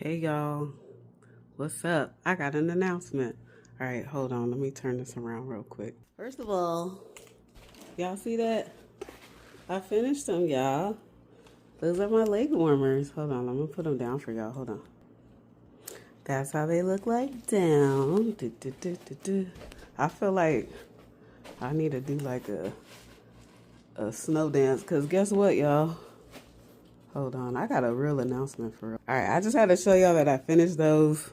Hey y'all, what's up? I got an announcement. All right, hold on. Let me turn this around real quick. First of all, y'all see that? I finished them, y'all. Those are my leg warmers. Hold on, I'm gonna put them down for y'all. Hold on. That's how they look like down. I feel like I need to do like a snow dance, cause guess what, y'all? Hold on, I got a real announcement for real. All right, I just had to show y'all that I finished those.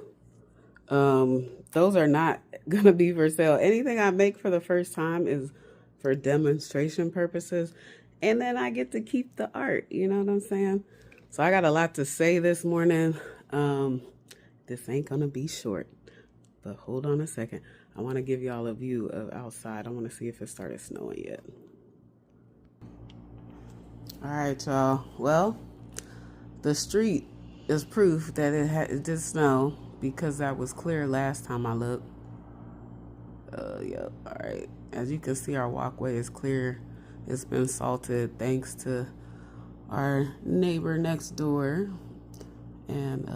Those are not gonna be for sale. Anything I make for the first time is for demonstration purposes, and then I get to keep the art. You know what I'm saying? So I got a lot to say this morning. This ain't gonna be short, but hold on a second. I want to give y'all a view of outside. I want to see if it started snowing yet. All right, y'all. Well, the street is proof that it did snow because that was clear last time I looked. Yep. All right. As you can see, our walkway is clear. It's been salted thanks to our neighbor next door and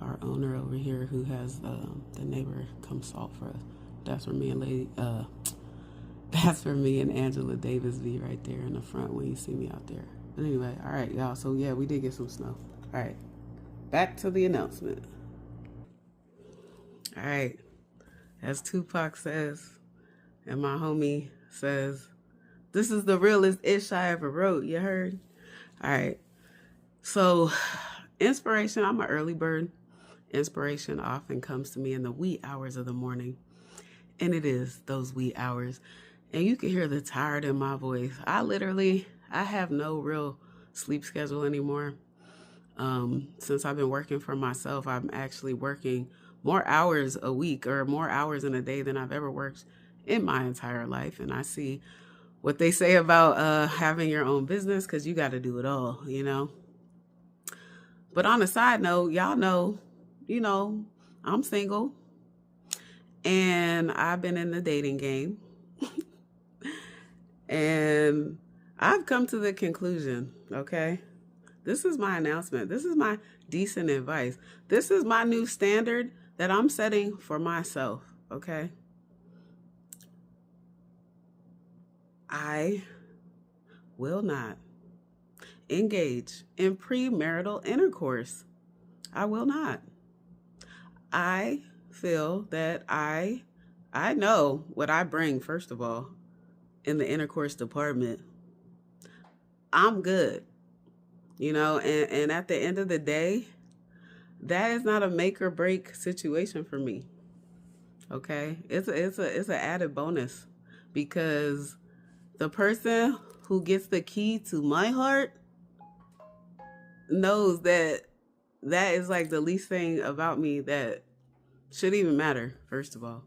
our owner over here who has the neighbor come salt for us. That's for me and that's for me and Angela Davis V right there in the front when you see me out there. But anyway, all right, y'all. So yeah, we did get some snow. All right, back to the announcement. All right, as Tupac says, and my homie says, this is the realest ish I ever wrote. You heard? All right. So, inspiration, I'm an early bird. Inspiration often comes to me in the wee hours of the morning. And it is those wee hours. And you can hear the tired in my voice. I have no real sleep schedule anymore. Since I've been working for myself, I'm actually working more hours a week or more hours in a day than I've ever worked in my entire life. And I see what they say about having your own business, because you got to do it all, you know. But on a side note, y'all know, I'm single and I've been in the dating game. And I've come to the conclusion, okay? This is my announcement. This is my decent advice. This is my new standard that I'm setting for myself, okay? I will not engage in premarital intercourse. I will not. I feel that I know what I bring, first of all, in the intercourse department. I'm good, and at the end of the day, that is not a make or break situation for me. Okay, it's an added bonus, because the person who gets the key to my heart knows that is like the least thing about me that should even matter, first of all.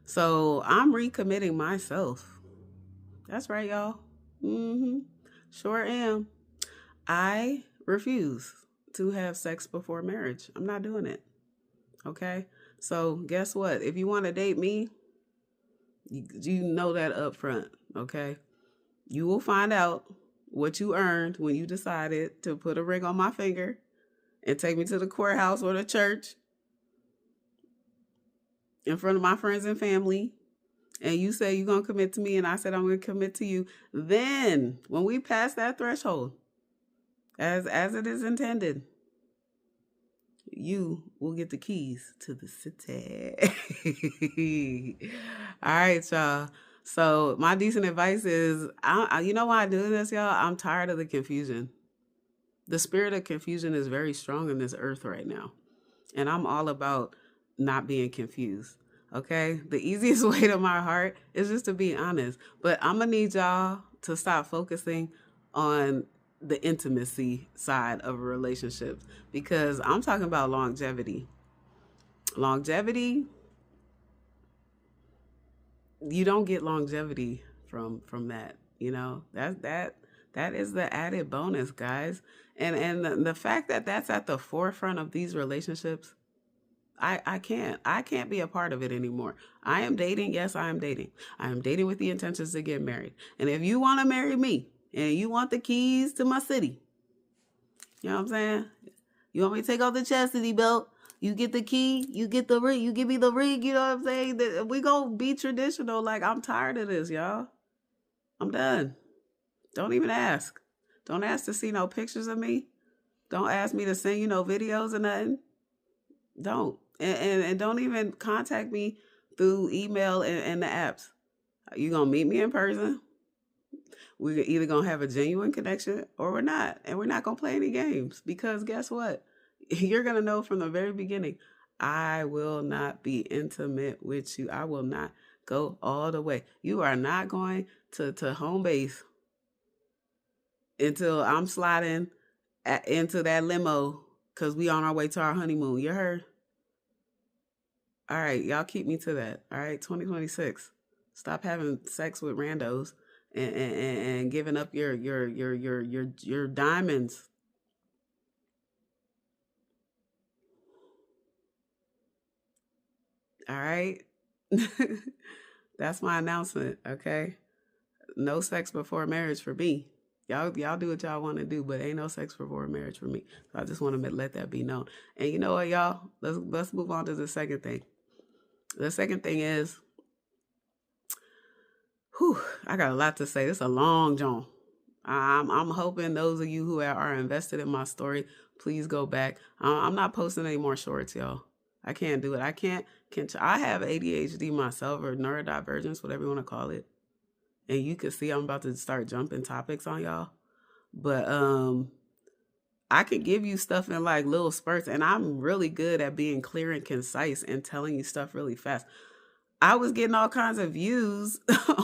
So I'm recommitting myself. That's right, y'all. Sure am. I refuse to have sex before marriage. I'm not doing it. Okay? So guess what? If you want to date me, you know that up front. Okay? You will find out what you earned when you decided to put a ring on my finger and take me to the courthouse or the church in front of my friends and family. And you say you're going to commit to me, and I said I'm going to commit to you. Then, when we pass that threshold, as it is intended, you will get the keys to the city. All right, y'all. So my decent advice is, you know why I do this, y'all? I'm tired of the confusion. The spirit of confusion is very strong in this earth right now. And I'm all about not being confused. Okay? The easiest way to my heart is just to be honest. But I'm going to need y'all to stop focusing on the intimacy side of relationships, because I'm talking about longevity. Longevity, you don't get longevity from that, that is the added bonus, guys. And the fact that that's at the forefront of these relationships, I can't be a part of it anymore. I am dating. Yes, I am dating. I am dating with the intentions to get married. And if you want to marry me and you want the keys to my city, you know what I'm saying? You want me to take off the chastity belt? You get the key, you get the ring, you give me the ring, you know what I'm saying? We gonna be traditional. Like, I'm tired of this, y'all. I'm done. Don't even ask. Don't ask to see no pictures of me. Don't ask me to send you no videos or nothing. Don't. And don't even contact me through email and the apps. You gonna meet me in person. We're either gonna have a genuine connection or we're not. And we're not gonna play any games. Because guess what? You're gonna know from the very beginning, I will not be intimate with you. I will not go all the way. You are not going to home base until I'm sliding into that limo because we on our way to our honeymoon. You heard? All right, y'all keep me to that. All right, 2026. Stop having sex with randos and giving up your diamonds. All right. That's my announcement, okay? No sex before marriage for me. Y'all do what y'all want to do, but ain't no sex before marriage for me. So I just want to let that be known. And you know what, y'all? Let's move on to the second thing. The second thing is, I got a lot to say. This is a long John. I'm hoping those of you who are invested in my story, please go back. I'm not posting any more shorts, y'all. I can't do it. I have ADHD myself, or neurodivergence, whatever you want to call it. And you can see I'm about to start jumping topics on y'all. But I can give you stuff in like little spurts, and I'm really good at being clear and concise and telling you stuff really fast. I was getting all kinds of views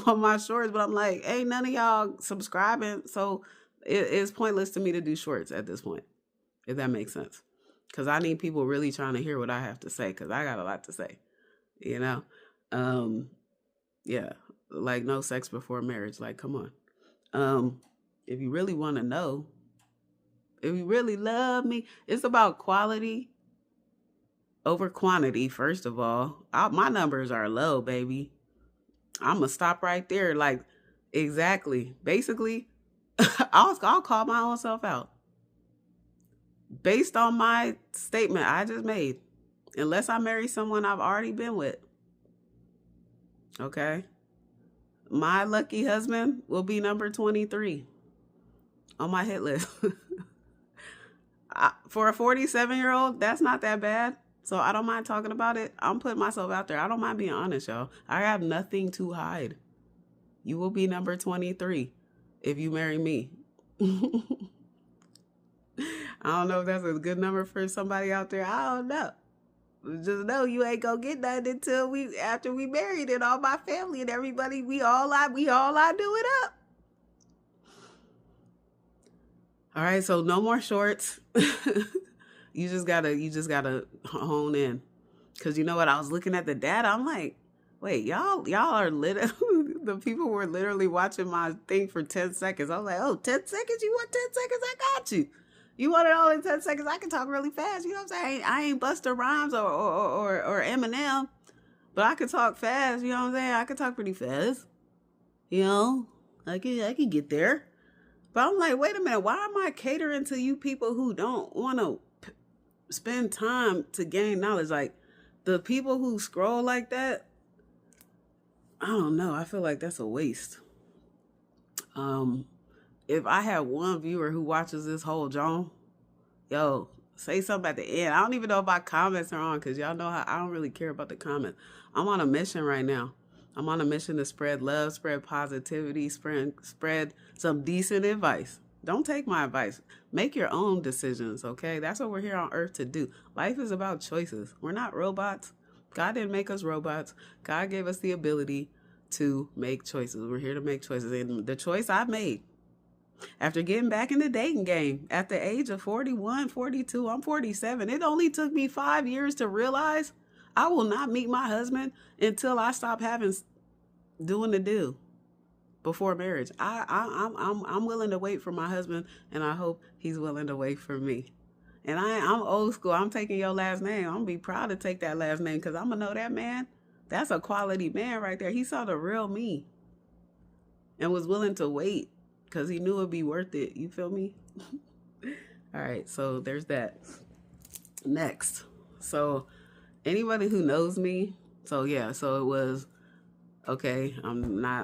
on my shorts, but I'm like, ain't none of y'all subscribing. So it's pointless to me to do shorts at this point, if that makes sense. Because I need people really trying to hear what I have to say, because I got a lot to say, you know? Yeah, like no sex before marriage. Like, come on. If you really want to know, if you really love me, it's about quality over quantity, first of all. My numbers are low, baby. I'm going to stop right there. Like, exactly. Basically, I'll call my own self out. Based on my statement I just made. Unless I marry someone I've already been with. Okay? My lucky husband will be number 23 on my hit list. For a 47-year-old, that's not that bad. So I don't mind talking about it. I'm putting myself out there. I don't mind being honest, y'all. I have nothing to hide. You will be number 23 if you marry me. I don't know if that's a good number for somebody out there. I don't know. Just know you ain't gonna get nothing until after we married, and all my family and everybody, we all I do it up. All right, so no more shorts. You just gotta hone in, cause you know what? I was looking at the data. I'm like, wait, y'all are literally the people were literally watching my thing for 10 seconds. I was like, oh, 10 seconds? You want 10 seconds? I got you. You want it all in 10 seconds? I can talk really fast. You know what I'm saying? I ain't Busta Rhymes or Eminem, but I can talk fast. You know what I'm saying? I can talk pretty fast. You know, I can get there. But I'm like, wait a minute. Why am I catering to you people who don't want to spend time to gain knowledge? Like, the people who scroll like that, I don't know. I feel like that's a waste. If I have one viewer who watches this whole John, yo, say something at the end. I don't even know if my comments are on, because y'all know how I don't really care about the comments. I'm on a mission right now. I'm on a mission to spread love, spread positivity, spread some decent advice. Don't take my advice. Make your own decisions, okay? That's what we're here on earth to do. Life is about choices. We're not robots. God didn't make us robots. God gave us the ability to make choices. We're here to make choices. And the choice I made, after getting back in the dating game at the age of 41, 42, I'm 47. It only took me 5 years to realize I will not meet my husband until I stop doing the do before marriage. I'm willing to wait for my husband, and I hope he's willing to wait for me. And I'm old school. I'm taking your last name. I'm gonna be proud to take that last name, because I'm gonna know that man. That's a quality man right there. He saw the real me and was willing to wait because he knew it'd be worth it. You feel me? All right, so there's that. Next. So anybody who knows me, so yeah, so it was okay, I'm not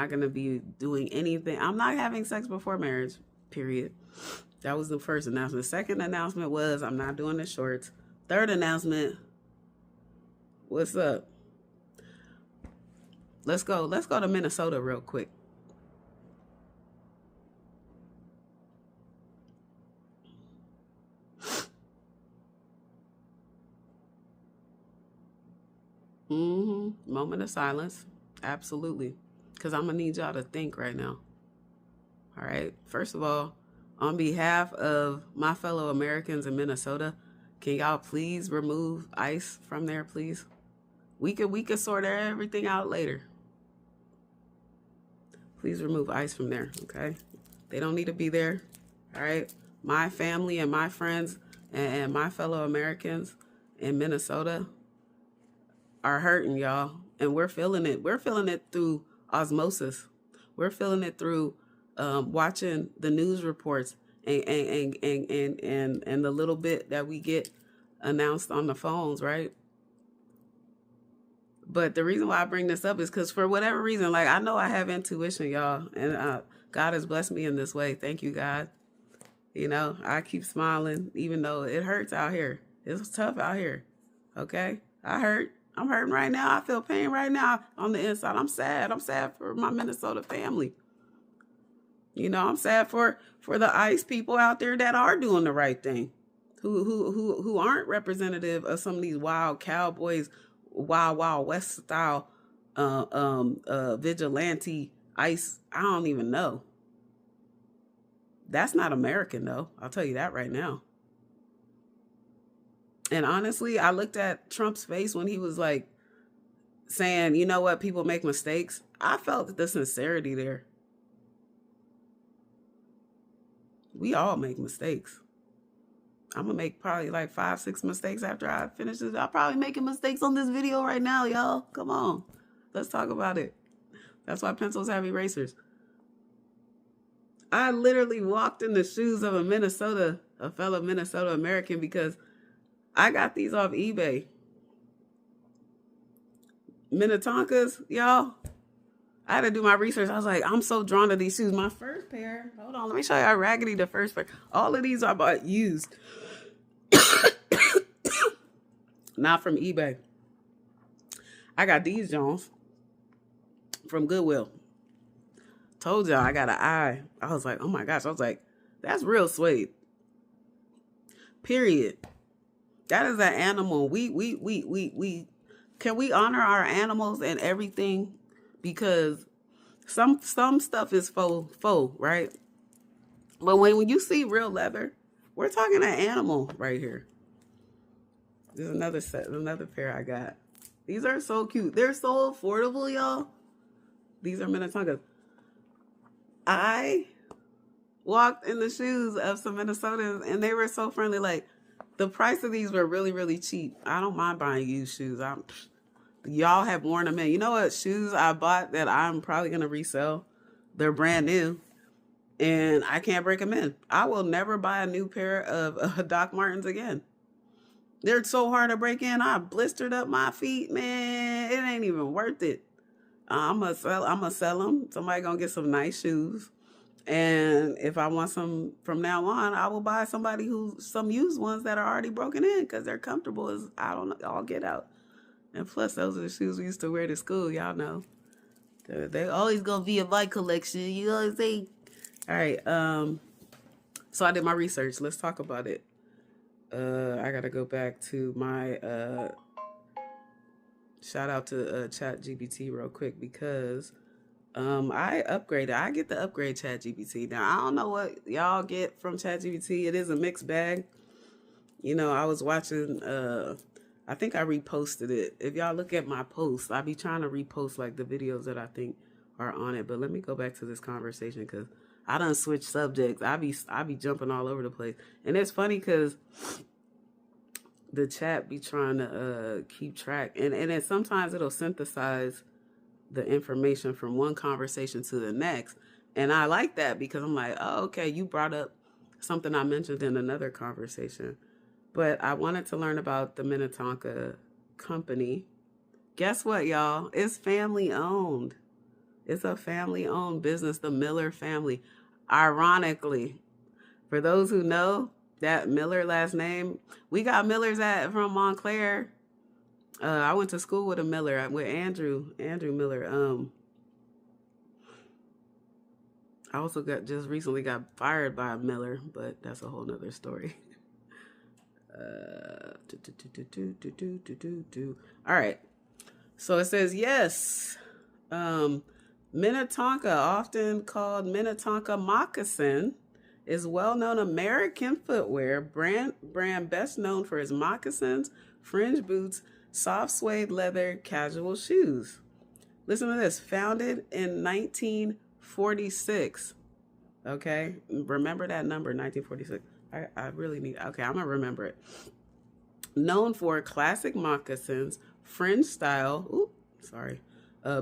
gonna be doing anything. I'm not having sex before marriage, period. That was the first announcement. The second announcement was I'm not doing the shorts. Third announcement, what's up? Let's go to Minnesota real quick. Moment of silence. Absolutely. Because I'm going to need y'all to think right now. All right. First of all, on behalf of my fellow Americans in Minnesota, can y'all please remove ICE from there, please? We could sort everything out later. Please remove ICE from there, okay? They don't need to be there. All right. My family and my friends and my fellow Americans in Minnesota are hurting, y'all, and we're feeling it. We're feeling it through osmosis. We're feeling it through watching the news reports and the little bit that we get announced on the phones, right? But the reason why I bring this up is because for whatever reason, like I know I have intuition, y'all, and God has blessed me in this way. Thank you, God. You know, I keep smiling even though it hurts out here. It's tough out here. Okay, I hurt. I'm hurting right now. I feel pain right now on the inside. I'm sad. I'm sad for my Minnesota family. You know, I'm sad for the ICE people out there that are doing the right thing, who aren't representative of some of these wild cowboys, wild west style vigilante ICE. I don't even know. That's not American though. I'll tell you that right now. And honestly, I looked at Trump's face when he was like saying, you know what, people make mistakes. I felt the sincerity there. We all make mistakes. I'm going to make probably like 5-6 mistakes after I finish this. I'm probably making mistakes on this video right now, y'all. Come on. Let's talk about it. That's why pencils have erasers. I literally walked in the shoes of a fellow Minnesota American because I got these off eBay. Minnetonkas, y'all. I had to do my research. I was like, I'm so drawn to these shoes. My first pair, hold on, let me show you how raggedy the first pair. All of these I bought used. Not from eBay. I got these Jones from Goodwill. Told y'all I got an eye. I was like, oh my gosh. I was like, that's real suede. Period. That is an animal. We can we honor our animals and everything? Because some stuff is faux, right? But when you see real leather, we're talking an animal right here. There's another pair I got. These are so cute. They're so affordable, y'all. These are Minnetonkas. I walked in the shoes of some Minnesotans and they were so friendly. Like, the price of these were really, really cheap. I don't mind buying used shoes. Y'all have worn them in. You know what shoes I bought that I'm probably going to resell? They're brand new. And I can't break them in. I will never buy a new pair of Doc Martens again. They're so hard to break in. I blistered up my feet, man. It ain't even worth it. I'm gonna sell them. Somebody gonna get some nice shoes. And if I want some from now on, I will buy some used ones that are already broken in because they're comfortable as I don't know, I'll get out. And plus, those are the shoes we used to wear to school. Y'all know. They always gonna be in my collection. You know what I'm saying? All right. So I did my research. Let's talk about it. I gotta go back to my shout out to ChatGPT real quick because I upgraded. I get the upgrade ChatGPT. Now I don't know what y'all get from ChatGPT. It is a mixed bag. You know, I was watching. I think I reposted it. If y'all look at my posts, I be trying to repost like the videos that I think are on it. But let me go back to this conversation because I done switched subjects. I be jumping all over the place, and it's funny because the chat be trying to keep track, and then sometimes it'll synthesize the information from one conversation to the next, and I like that because I'm like, oh, okay, you brought up something I mentioned in another conversation. But I wanted to learn about the Minnetonka company. Guess what, y'all? It's family owned. It's a family owned business, the Miller family. Ironically, for those who know that Miller last name, we got Millers from Montclair. I went to school with a Miller, with Andrew Miller. I also just recently got fired by a Miller, but that's a whole nother story. All right. So it says, yes, Minnetonka, often called Minnetonka Moccasin, is well-known American footwear brand best known for its moccasins, fringe boots, soft suede leather casual shoes. Listen to this. Founded in 1946. Okay? Remember that number, 1946. I really need... Okay, I'm going to remember it. Known for classic moccasins, fringe style...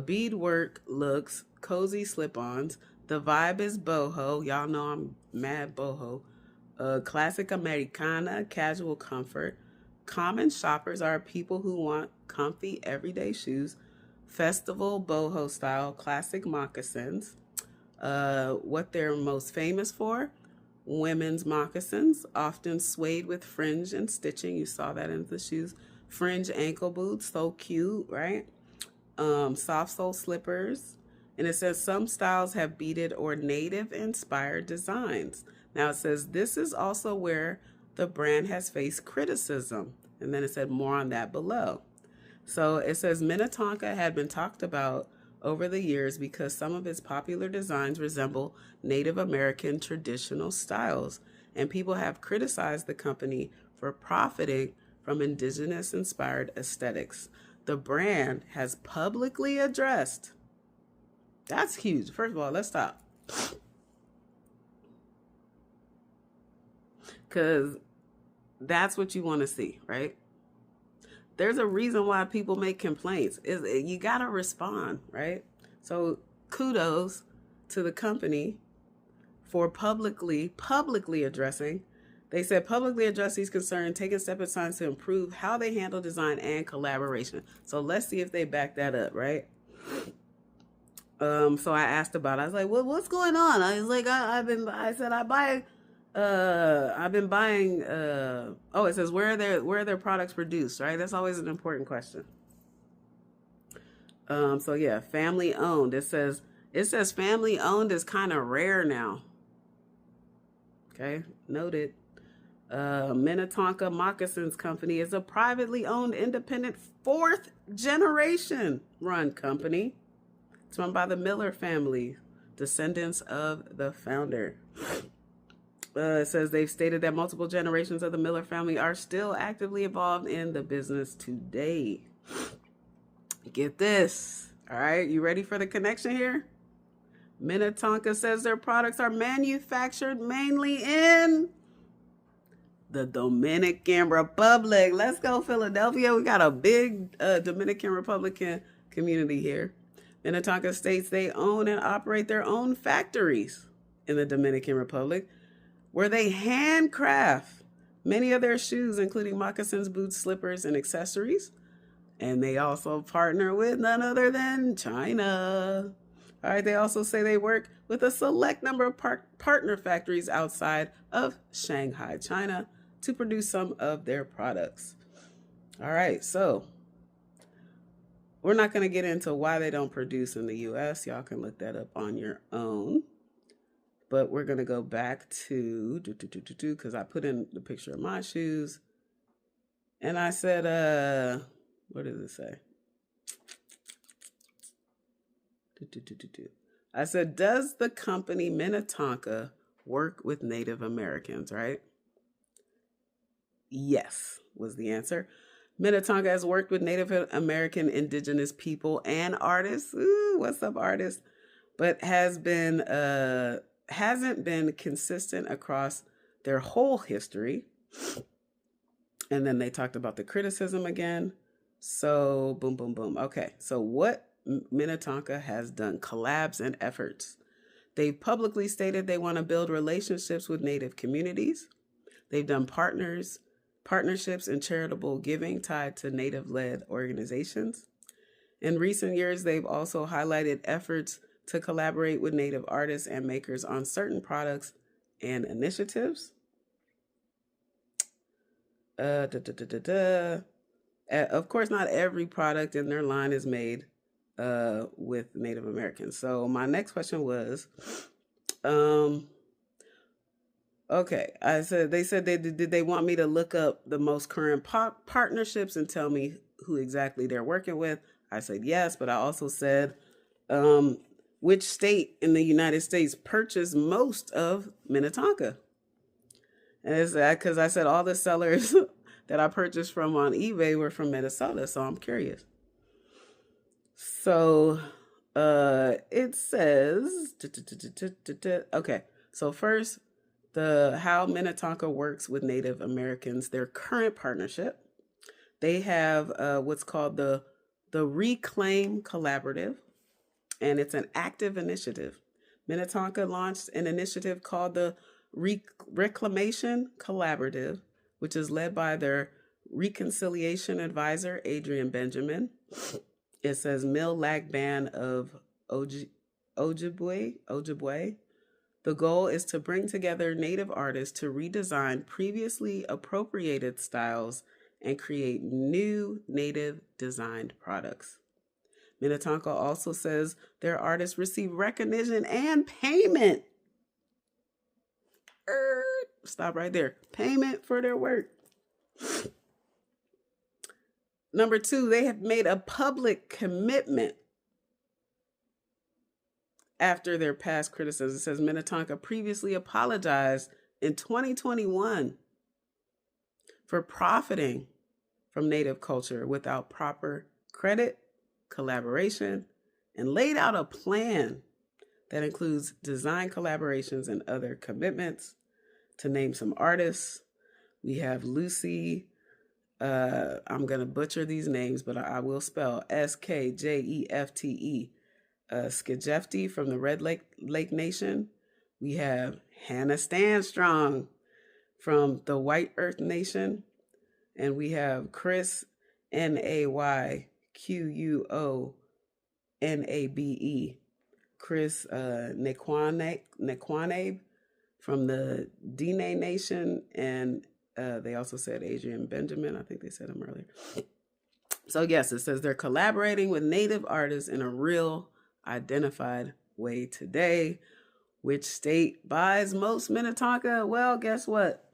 beadwork looks, cozy slip-ons. The vibe is boho. Y'all know I'm mad boho. Classic Americana, casual comfort. Common shoppers are people who want comfy everyday shoes. Festival boho style, classic moccasins. What they're most famous for? Women's moccasins, often suede with fringe and stitching. You saw that in the shoes. Fringe ankle boots, so cute, right? Soft sole slippers. And it says some styles have beaded or native inspired designs. Now it says this is also where the brand has faced criticism. And then it said more on that below. So it says Minnetonka had been talked about over the years because some of its popular designs resemble Native American traditional styles. And people have criticized the company for profiting from indigenous inspired aesthetics. The brand has publicly addressed. That's huge. First of all, let's stop. Because that's what you want to see, right? There's a reason why people make complaints. You got to respond, right? So kudos to the company for publicly addressing. They said publicly address these concerns, taking steps and signs to improve how they handle design and collaboration. So let's see if they back that up, right? So I asked about it. I was like, well, what's going on? I was like, I've been buying, it says where are their products produced, right? That's always an important question. So yeah, family owned. It says family owned is kind of rare now. Okay, noted. Minnetonka Moccasins Company is a privately owned, independent, 4th generation run company. It's run by the Miller family, descendants of the founder. It says they've stated that multiple generations of the Miller family are still actively involved in the business today. Get this. All right, you ready for the connection here? Minnetonka says their products are manufactured mainly in the Dominican Republic. Let's go, Philadelphia. We got a big Dominican Republican community here. Minnetonka states they own and operate their own factories in the Dominican Republic, where they handcraft many of their shoes, including moccasins, boots, slippers, and accessories. And they also partner with none other than China. All right, they also say they work with a select number of partner factories outside of Shanghai, China, to produce some of their products. All right, so we're not going to get into why they don't produce in the U.S. Y'all can look that up on your own. But we're going to go back to, because I put in the picture of my shoes. And I said, what does it say? I said, does the company Minnetonka work with Native Americans, right? Yes, was the answer. Minnetonka has worked with Native American indigenous people and artists. Ooh, what's up, artists? But hasn't been consistent across their whole history. And then they talked about the criticism again. So boom, boom, boom. Okay, so what Minnetonka has done, collabs and efforts. They've publicly stated they want to build relationships with Native communities. They've done partnerships, and charitable giving tied to Native-led organizations. In recent years, they've also highlighted efforts to collaborate with Native artists and makers on certain products and initiatives. Of course, not every product in their line is made with Native Americans. So my next question was, okay, they said did they want me to look up the most current partnerships and tell me who exactly they're working with? I said yes, but I also said which state in the United States purchased most of Minnetonka. And it's because I said all the sellers that I purchased from on eBay were from Minnesota, so I'm curious. So it says, okay, so first, how Minnetonka works with Native Americans, their current partnership. They have what's called the Reclaim Collaborative, and it's an active initiative. Minnetonka launched an initiative called the Reclamation Collaborative, which is led by their reconciliation advisor, Adrian Benjamin. It says Mill Lag Band of Ojibwe. The goal is to bring together Native artists to redesign previously appropriated styles and create new Native designed products. Minnetonka also says their artists receive recognition and payment. Stop right there. Payment for their work. Number 2, they have made a public commitment after their past criticism. It says Minnetonka previously apologized in 2021 for profiting from Native culture without proper credit, collaboration, and laid out a plan that includes design collaborations and other commitments. To name some artists, we have Lucy, I'm going to butcher these names, but I will spell Skjefte, Skjefte from the Red Lake Nation. We have Hannah Stanstrong from the White Earth Nation. And we have Chris, Nayquonabe, Chris Nekwane from the Dene Nation, and they also said Adrian Benjamin. I think they said him earlier. So yes, it says they're collaborating with Native artists in a real identified way today. Which state buys most Minnetonka? Well, guess what?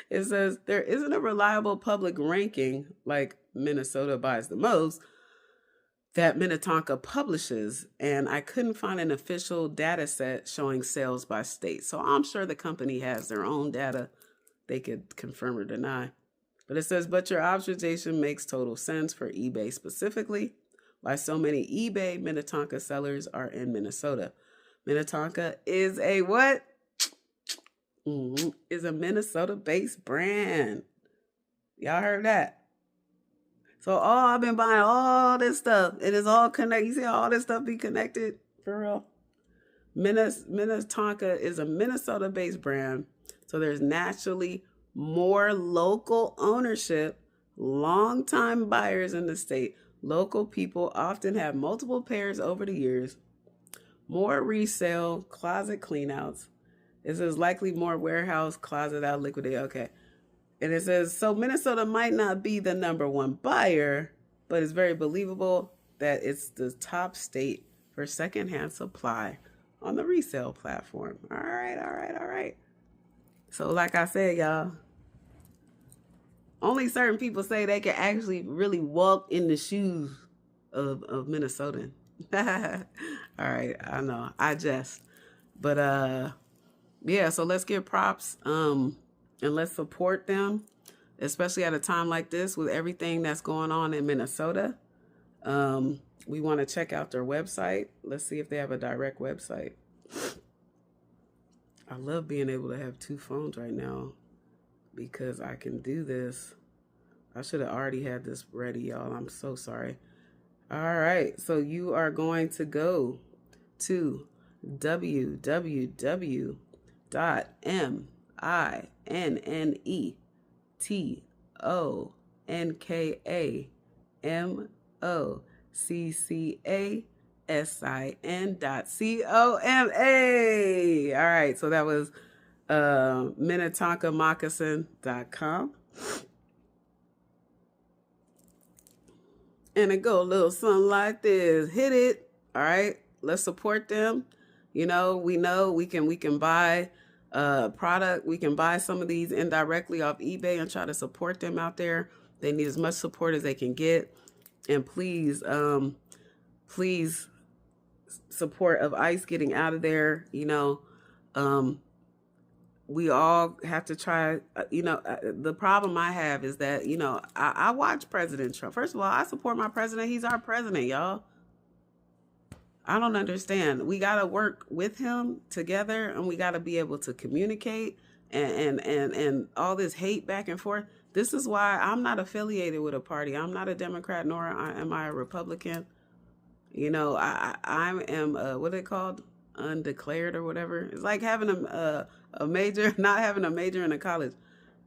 It says there isn't a reliable public ranking like Minnesota buys the most that Minnetonka publishes, and I couldn't find an official data set showing sales by state. So I'm sure the company has their own data. They could confirm or deny. But it says, but your observation makes total sense for eBay specifically. Why so many eBay Minnetonka sellers are in Minnesota. Minnetonka is a what? Is a Minnesota-based brand. Y'all heard that? So I've been buying all this stuff. It is all connected. You see all this stuff be connected? For real? Minnetonka is a Minnesota-based brand. So there's naturally more local ownership, long-time buyers in the state. Local people often have multiple pairs over the years. More resale, closet cleanouts. It says likely more warehouse, closet out, liquidate. Okay. And it says, so Minnesota might not be the number one buyer, but it's very believable that it's the top state for secondhand supply on the resale platform. All right. So like I said, y'all, only certain people say they can actually really walk in the shoes of Minnesotan. All right, I know, I jest. But yeah, so let's give props and let's support them, especially at a time like this with everything that's going on in Minnesota. We want to check out their website. Let's see if they have a direct website. I love being able to have 2 phones right now because I can do this. I should have already had this ready, y'all. I'm so sorry. All right, so you are going to go to www.minnetonkamoccasin.com. All right, so that was minnetonkamoccasin.com. And it go a little something like this. Hit it. All right. Let's support them. We know we can buy product. We can buy some of these indirectly off eBay and try to support them out there. They need as much support as they can get. And please support of ICE getting out of there. We all have to try, the problem I have is that, I watch President Trump. First of all, I support my president. He's our president, y'all. I don't understand. We got to work with him together, and we got to be able to communicate and all this hate back and forth. This is why I'm not affiliated with a party. I'm not a Democrat, nor am I a Republican. I am, what are they called? Undeclared or whatever. It's like having a major, not having a major in a college.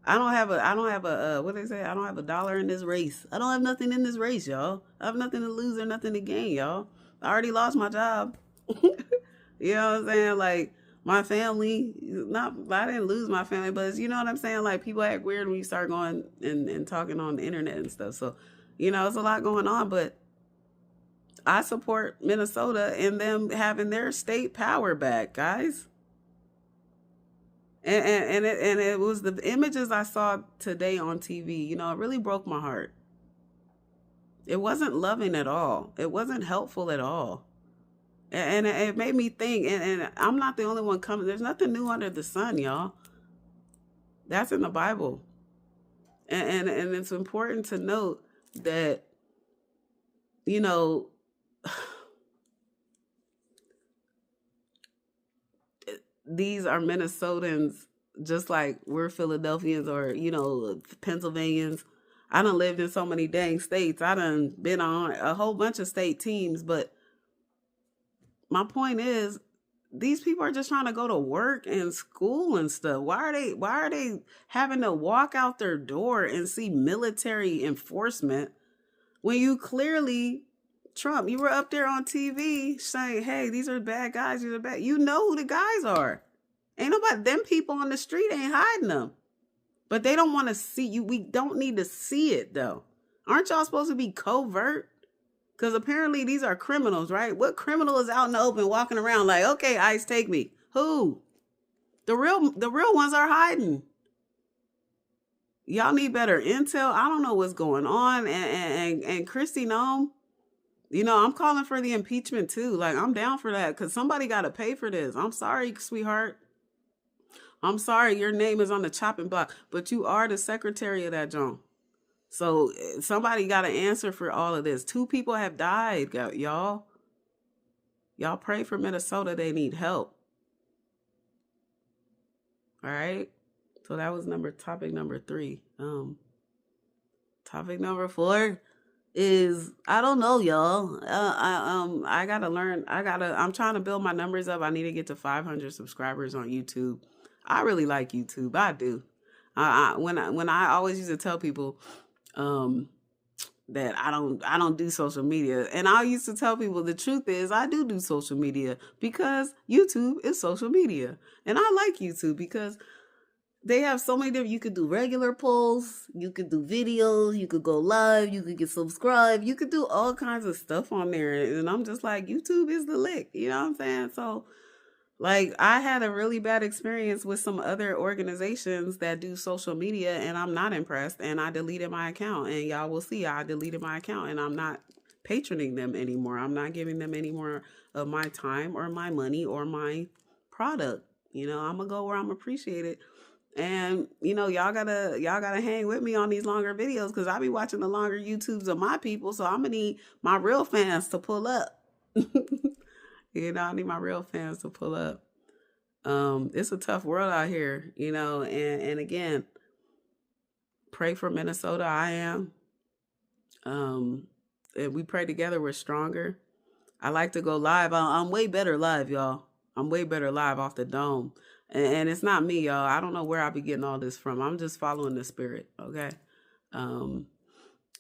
I don't have a what do they say? I don't have a dollar in this race. I don't have nothing in this race, y'all. I have nothing to lose or nothing to gain, y'all. I already lost my job. You know what I'm saying? Like, my family, I didn't lose my family, but you know what I'm saying? Like, people act weird when you start going and talking on the internet and stuff. So, it's a lot going on, but I support Minnesota and them having their state power back, guys. And it was the images I saw today on TV, it really broke my heart. It wasn't loving at all. It wasn't helpful at all. And it made me think, and I'm not the only one coming. There's nothing new under the sun, y'all. That's in the Bible. And it's important to note that, these are Minnesotans, just like we're Philadelphians or, Pennsylvanians. I done lived in so many dang states. I done been on a whole bunch of state teams. But my point is, these people are just trying to go to work and school and stuff. Why are they having to walk out their door and see military enforcement when you clearly, Trump, you were up there on TV saying, hey, these are bad guys. These are bad. You know who the guys are. Ain't nobody, them people on the street ain't hiding them. But they don't want to see you. We don't need to see it, though. Aren't y'all supposed to be covert? Because apparently these are criminals, right? What criminal is out in the open walking around like, okay, ICE, take me? Who? The real ones are hiding. Y'all need better intel. I don't know what's going on. And Kristi Noem, I'm calling for the impeachment too. Like, I'm down for that because somebody got to pay for this. I'm sorry, sweetheart. I'm sorry your name is on the chopping block, but you are the secretary of that joint. So somebody got to answer for all of this. 2 people have died, y'all. Y'all pray for Minnesota. They need help. All right. So that was topic number 3. Topic number 4 is, I don't know, y'all. I gotta learn. I'm trying to build my numbers up. I need to get to 500 subscribers on YouTube. I really like YouTube. I do. When I always used to tell people that I don't do social media, and I used to tell people the truth is I do social media because YouTube is social media, and I like YouTube because they have so many different. You could do regular polls, you could do videos, you could go live, you could get subscribed, you could do all kinds of stuff on there, and I'm just like, YouTube is the lick. You know what I'm saying? So, like, I had a really bad experience with some other organizations that do social media, and I'm not impressed, and I deleted my account, and y'all will see I deleted my account, and I'm not patroning them anymore. I'm not giving them any more of my time or my money or my product. I'm gonna go where I'm appreciated. And, y'all gotta hang with me on these longer videos because I be watching the longer YouTubes of my people, so I'm gonna need my real fans to pull up. I need my real fans to pull up. It's a tough world out here, and again, pray for Minnesota. I am. And we pray together, we're stronger. I like to go live. I'm way better live, y'all. I'm way better live off the dome. And it's not me, y'all. I don't know where I be getting all this from. I'm just following the spirit, okay? Um,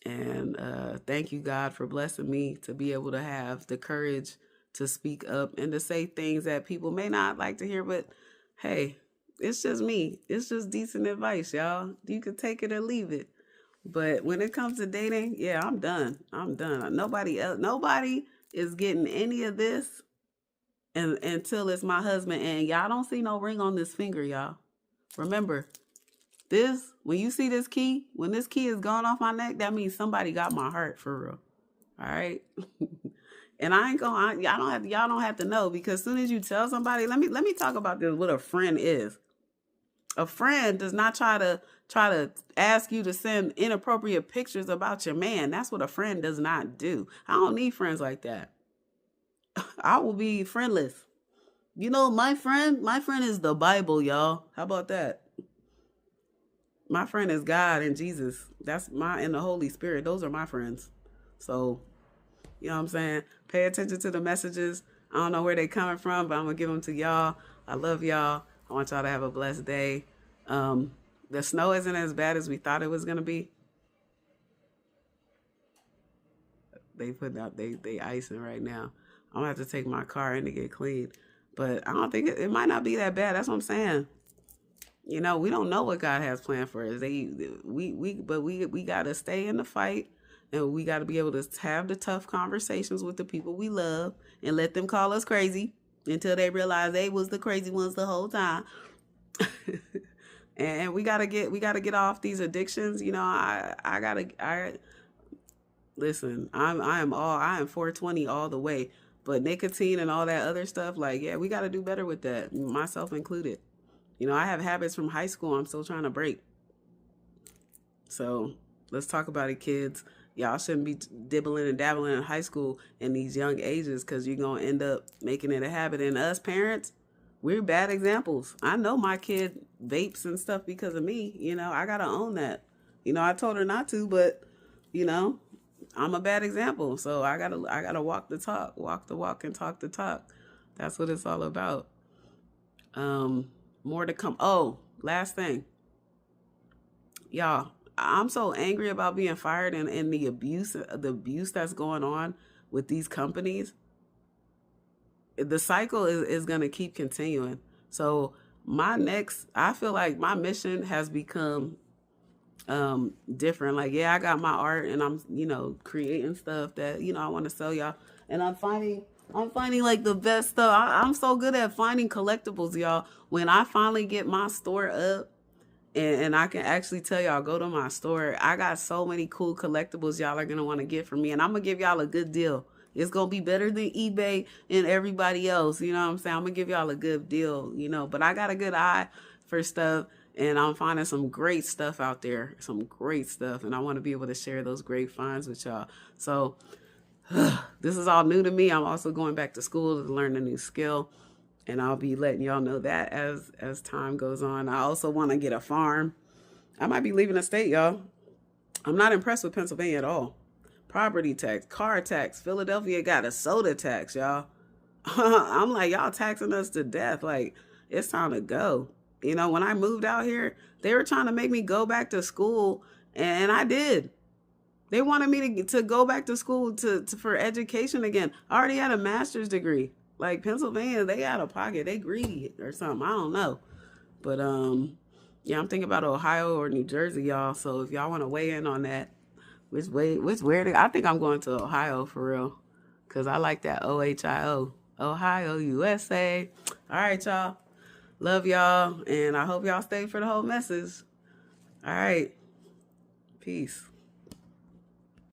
and thank you, God, for blessing me to be able to have the courage to speak up and to say things that people may not like to hear, but hey, it's just me. It's just decent advice, y'all. You can take it or leave it. But when it comes to dating, yeah, I'm done. I'm done. Nobody is getting any of this until it's my husband. And y'all don't see no ring on this finger, y'all. Remember, this, when you see this key, when this key is gone off my neck, that means somebody got my heart for real. All right. And I ain't gonna, y'all don't have to know, because as soon as you tell somebody, let me talk about this, what a friend is. A friend does not try to ask you to send inappropriate pictures about your man. That's what a friend does not do. I don't need friends like that. I will be friendless. You know, my friend is the Bible, y'all. How about that? My friend is God and Jesus. And the Holy Spirit. Those are my friends. So, you know what I'm saying? Pay attention to the messages. I don't know where they coming from, but I'm going to give them to y'all. I love y'all. I want y'all to have a blessed day. The snow isn't as bad as we thought it was going to be. They putting out, they icing right now. I'm going to have to take my car in to get cleaned. But I don't think it might not be that bad. That's what I'm saying. You know, we don't know what God has planned for us. We got to stay in the fight, and we got to be able to have the tough conversations with the people we love and let them call us crazy until they realize they was the crazy ones the whole time. And we gotta get off these addictions. You know, listen, I am 420 all the way, but nicotine and all that other stuff, like, yeah, we gotta do better with that, myself included. You know, I have habits from high school I'm still trying to break. So let's talk about it, kids. Y'all shouldn't be dibbling and dabbling in high school in these young ages, because you're going to end up making it a habit. And us parents, we're bad examples. I know my kid vapes and stuff because of me. You know, I got to own that. You know, I told her not to, but, you know, I'm a bad example. So I gotta walk the talk, walk the walk and talk the talk. That's what it's all about. More to come. Oh, last thing. Y'all, I'm so angry about being fired and the abuse that's going on with these companies. The cycle is going to keep continuing. So I feel like my mission has become different. Like, yeah, I got my art and I'm, you know, creating stuff that, you know, I want to sell y'all. And I'm finding like the best stuff. I'm so good at finding collectibles, y'all. When I finally get my store up, and I can actually tell y'all, go to my store, I got so many cool collectibles y'all are going to want to get from me. And I'm going to give y'all a good deal. It's going to be better than eBay and everybody else. You know what I'm saying? I'm going to give y'all a good deal, you know. But I got a good eye for stuff. And I'm finding some great stuff out there. Some great stuff. And I want to be able to share those great finds with y'all. So this is all new to me. I'm also going back to school to learn a new skill. And I'll be letting y'all know that as time goes on. I also want to get a farm. I might be leaving the state, y'all. I'm not impressed with Pennsylvania at all. Property tax, car tax. Philadelphia got a soda tax, y'all. I'm like, y'all taxing us to death. Like, it's time to go. You know, when I moved out here, they were trying to make me go back to school, and I did. They wanted me to go back to school for education again. I already had a master's degree. Like, Pennsylvania, they out of pocket. They greedy or something. I don't know. But, yeah, I'm thinking about Ohio or New Jersey, y'all. So if y'all want to weigh in on that, I think I'm going to Ohio for real. Because I like that OHIO. Ohio, USA. All right, y'all. Love y'all. And I hope y'all stay for the whole message. All right. Peace.